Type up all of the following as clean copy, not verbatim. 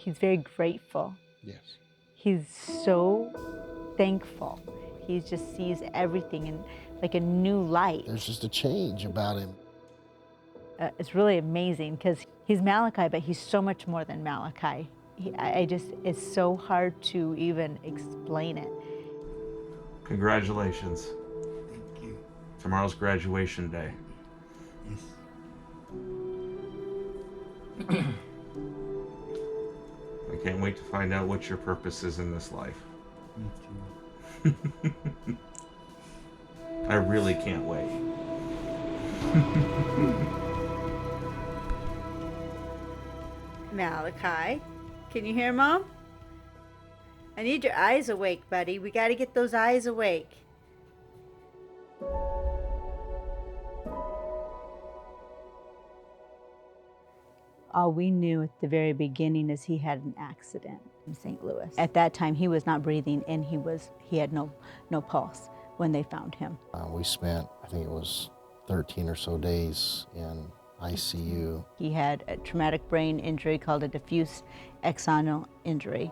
He's very grateful. Yes. He's so thankful. He just sees everything in like a new light. There's just a change about him. It's really amazing because he's Malachi, but he's so much more than Malachi. It's so hard to even explain it. Congratulations. Thank you. Tomorrow's graduation day. Yes. I can't wait to find out what your purpose is in this life. Me too. I really can't wait. Malachi, can you hear Mom? I need your eyes awake, buddy. We got to get those eyes awake. All we knew at the very beginning is he had an accident in St. Louis. At that time, he was not breathing and he had no pulse when they found him. We spent, I think it was 13 or so days in ICU. He had a traumatic brain injury called a diffuse axonal injury,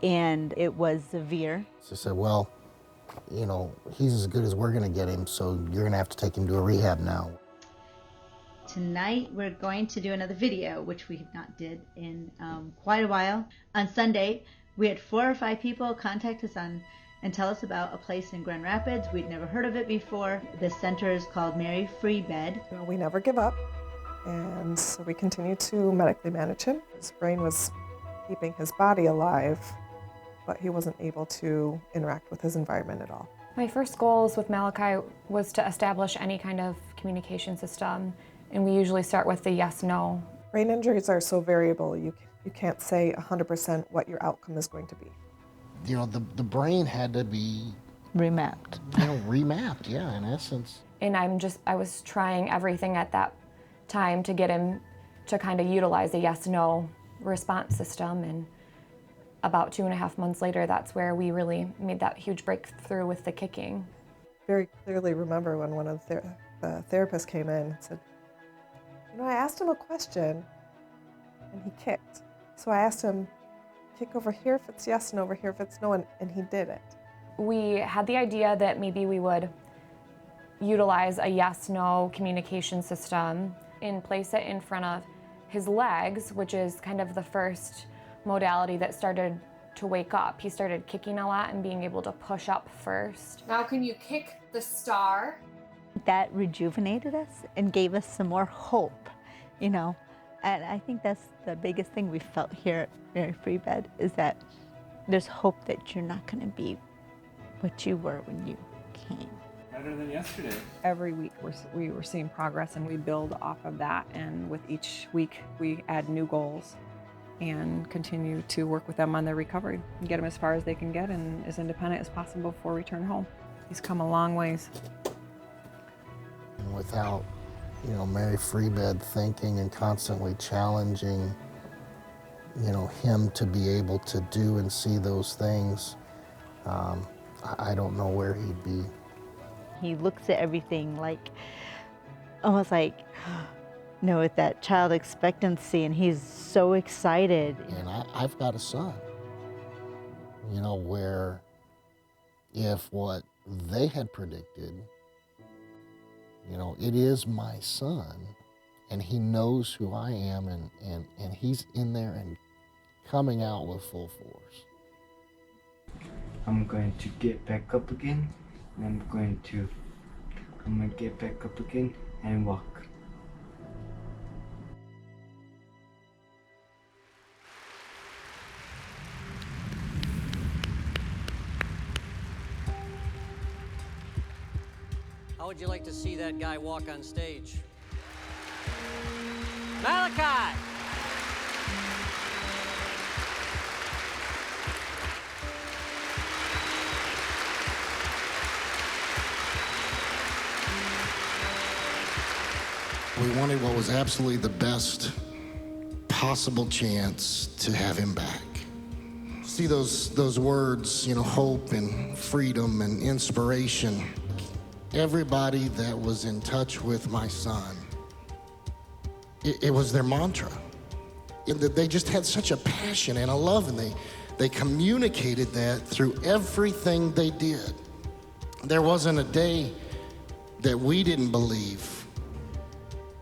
and it was severe. So I said, well, you know, he's as good as we're gonna get him, so you're gonna have to take him to a rehab now. Tonight we're going to do another video, which we have not did in quite a while. On Sunday, we had 4 or 5 people contact us and tell us about a place in Grand Rapids. We'd never heard of it before. The center is called Mary Free Bed. We never give up, and so we continue to medically manage him. His brain was keeping his body alive, but he wasn't able to interact with his environment at all. My first goals with Malachi was to establish any kind of communication system, and we usually start with the yes/no. Brain injuries are so variable, you can't say 100% what your outcome is going to be. You know, the brain had to be Remapped. Remapped, yeah, in essence. And I was trying everything at that time to get him to kind of utilize the yes/no response system, and about 2.5 months later, that's where we really made that huge breakthrough with the kicking. Very clearly remember when one of the therapists came in and said, you know, I asked him a question and he kicked. So I asked him, kick over here if it's yes and over here if it's no, and he did it. We had the idea that maybe we would utilize a yes/no communication system and place it in front of his legs, which is kind of the first modality that started to wake up. He started kicking a lot and being able to push up first. Now can you kick the star? That rejuvenated us and gave us some more hope, you know. And I think that's the biggest thing we felt here at Mary Free Bed, is that there's hope that you're not going to be what you were when you came. Better than yesterday. Every week we were seeing progress, and we build off of that, and with each week we add new goals and continue to work with them on their recovery and get them as far as they can get and as independent as possible before return home. He's come a long ways. And without, you know, Mary Free Bed thinking and constantly challenging, you know, him to be able to do and see those things, I don't know where he'd be. He looks at everything like, almost like, you know, with that child expectancy, and he's so excited. And I've got a son, you know, where if what they had predicted, you know, it is my son, and he knows who I am, and he's in there and coming out with full force. I'm going to get back up again, and I'm going to get back up again and walk. How would you like to see that guy walk on stage? Malachi! We wanted what was absolutely the best possible chance to have him back. See those words, you know, hope and freedom and inspiration. Everybody that was in touch with my son, it was their mantra. And that they just had such a passion and a love, and they communicated that through everything they did. There wasn't a day that we didn't believe,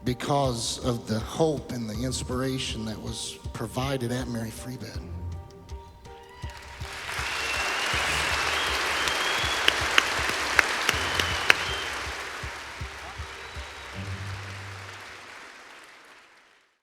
because of the hope and the inspiration that was provided at Mary Free Bed.